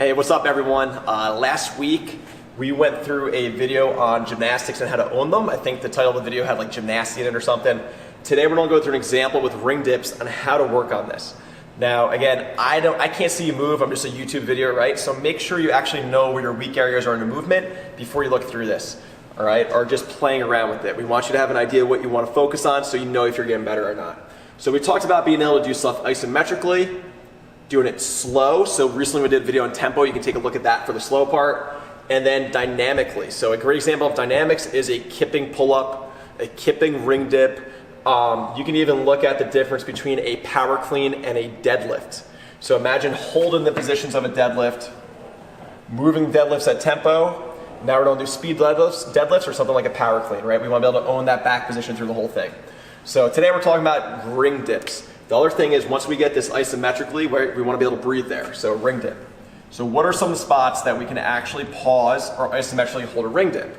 Hey, what's up everyone? Last week we went through a video on gymnastics and how to own them. I think the title of the video had like gymnastics in it or something. Today we're gonna go through an example with ring dips on how to work on this. Now again, I can't see you move, I'm just a YouTube video, right? So make sure you actually know where your weak areas are in the movement before you look through this, all right? Or just playing around with it. We want you to have an idea of what you wanna focus on so you know if you're getting better or not. So we talked about being able to do stuff isometrically, doing it slow. So recently we did a video on tempo. You can take a look at that for the slow part. And then dynamically. So a great example of dynamics is a kipping pull-up, a kipping ring dip. You can even look at the difference between a power clean and a deadlift. So imagine holding the positions of a deadlift, moving deadlifts at tempo. Now we're gonna do speed deadlifts or something like a power clean, right? We wanna be able to own that back position through the whole thing. So today we're talking about ring dips. The other thing is once we get this isometrically, we want to be able to breathe there, so ring dip. So what are some spots that we can actually pause or isometrically hold a ring dip?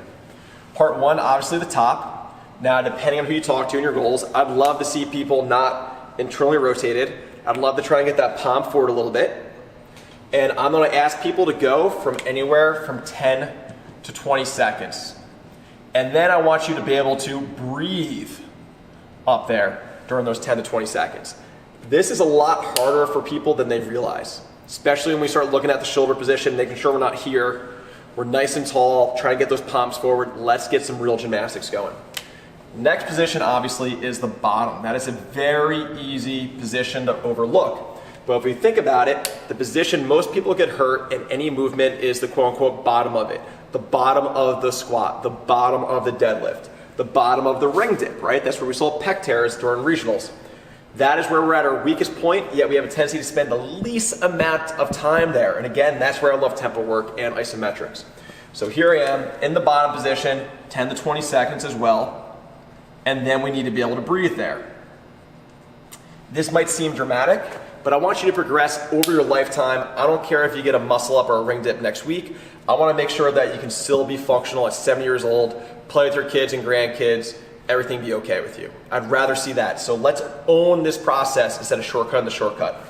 Part one, obviously the top. Now depending on who you talk to and your goals, I'd love to see people not internally rotated. I'd love to try and get that palm forward a little bit. And I'm going to ask people to go from anywhere from 10 to 20 seconds. And then I want you to be able to breathe up there during those 10 to 20 seconds. This is a lot harder for people than they realize, especially when we start looking at the shoulder position, making sure we're not here, we're nice and tall, trying to get those palms forward. Let's get some real gymnastics going. Next position obviously is the bottom. That is a very easy position to overlook. But if we think about it, the position most people get hurt in any movement is the quote unquote bottom of it. The bottom of the squat, the bottom of the deadlift, the bottom of the ring dip, right? That's where we saw pec tears during regionals. That is where we're at our weakest point, yet we have a tendency to spend the least amount of time there. And again, that's where I love tempo work and isometrics. So here I am in the bottom position, 10 to 20 seconds as well. And then we need to be able to breathe there. This might seem dramatic, but I want you to progress over your lifetime. I don't care if you get a muscle up or a ring dip next week. I want to make sure that you can still be functional at 70 years old, play with your kids and grandkids, everything be okay with you. I'd rather see that. So let's own this process instead of shortcutting the shortcut.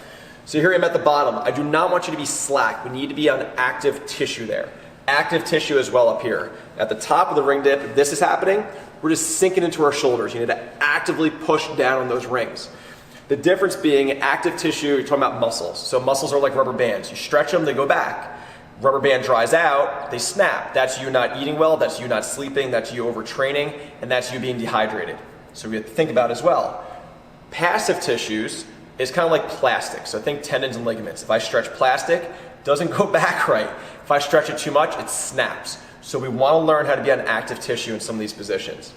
So here I'm at the bottom. I do not want you to be slack. We need to be on active tissue there. Active tissue as well up here. At the top of the ring dip, if this is happening, we're just sinking into our shoulders. You need to actively push down on those rings. The difference being active tissue, you're talking about muscles. So muscles are like rubber bands. You stretch them, they go back. Rubber band dries out, they snap. That's you not eating well, that's you not sleeping, that's you overtraining, and that's you being dehydrated. So we have to think about as well. Passive tissues is kind of like plastic. So think tendons and ligaments. If I stretch plastic, it doesn't go back right. If I stretch it too much, it snaps. So we want to learn how to be on active tissue in some of these positions.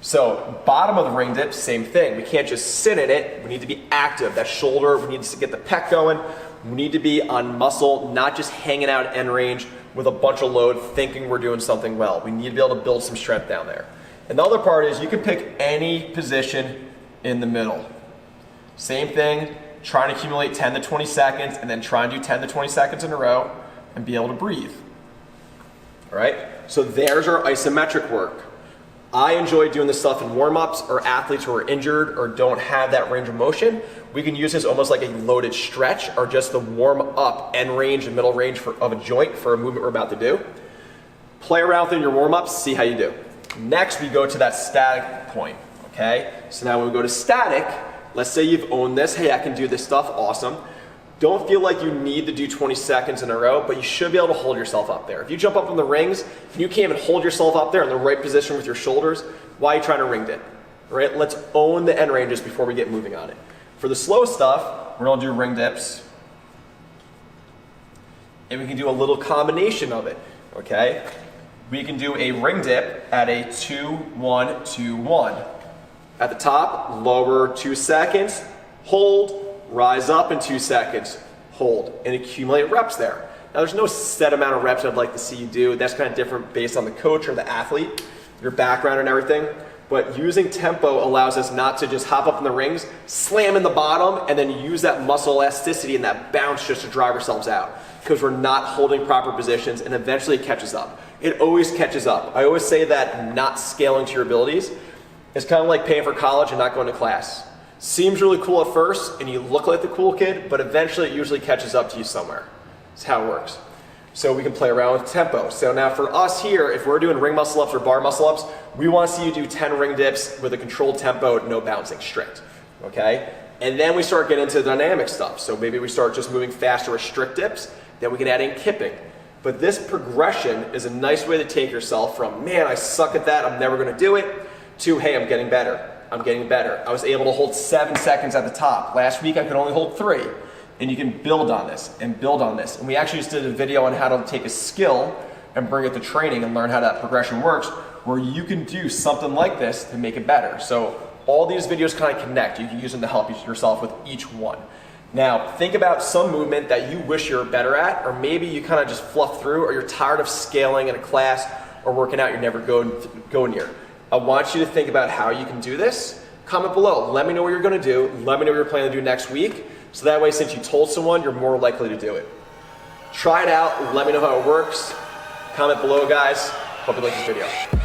So bottom of the ring dip, same thing. We can't just sit in it, we need to be active. That shoulder, we need to get the pec going. We need to be on muscle, not just hanging out at end range with a bunch of load thinking we're doing something well. We need to be able to build some strength down there. And the other part is you can pick any position in the middle. Same thing, try and accumulate 10 to 20 seconds and then try and do 10 to 20 seconds in a row and be able to breathe. All right, so there's our isometric work. I enjoy doing this stuff in warm-ups or athletes who are injured or don't have that range of motion. We can use this almost like a loaded stretch or just the warm-up end range and middle range of a joint for a movement we're about to do. Play around with your warm-ups, see how you do. Next, we go to that static point, okay? So now when we go to static, let's say you've owned this. Hey, I can do this stuff, awesome. Don't feel like you need to do 20 seconds in a row, but you should be able to hold yourself up there. If you jump up on the rings and you can't even hold yourself up there in the right position with your shoulders, why are you trying to ring dip? All right, let's own the end ranges before we get moving on it. For the slow stuff, we're gonna do ring dips. And we can do a little combination of it, okay? We can do a ring dip at a 2-1-2-1. At the top, lower 2 seconds, hold, rise up in 2 seconds, hold, and accumulate reps there. Now there's no set amount of reps I'd like to see you do. That's kind of different based on the coach or the athlete, your background and everything. But using tempo allows us not to just hop up in the rings, slam in the bottom, and then use that muscle elasticity and that bounce just to drive ourselves out. Because we're not holding proper positions and eventually it catches up. It always catches up. I always say that not scaling to your abilities is kind of like paying for college and not going to class. Seems really cool at first and you look like the cool kid, but eventually it usually catches up to you somewhere. That's how it works. So we can play around with tempo. So now for us here, if we're doing ring muscle ups or bar muscle ups, we want to see you do 10 ring dips with a controlled tempo, no bouncing, strict, okay? And then we start getting into the dynamic stuff. So maybe we start just moving faster with strict dips, then we can add in kipping. But this progression is a nice way to take yourself from, man, I suck at that, I'm never gonna do it, to, hey, I'm getting better, I'm getting better. I was able to hold 7 seconds at the top. Last week I could only hold 3. And you can build on this and build on this. And we actually just did a video on how to take a skill and bring it to training and learn how that progression works, where you can do something like this to make it better. So all these videos kind of connect. You can use them to help yourself with each one. Now, think about some movement that you wish you were better at, or maybe you kind of just fluff through, or you're tired of scaling in a class or working out you're never going near. I want you to think about how you can do this. Comment below. Let me know what you're going to do. Let me know what you're planning to do next week. So that way, since you told someone, you're more likely to do it. Try it out. Let me know how it works. Comment below, guys. Hope you like this video.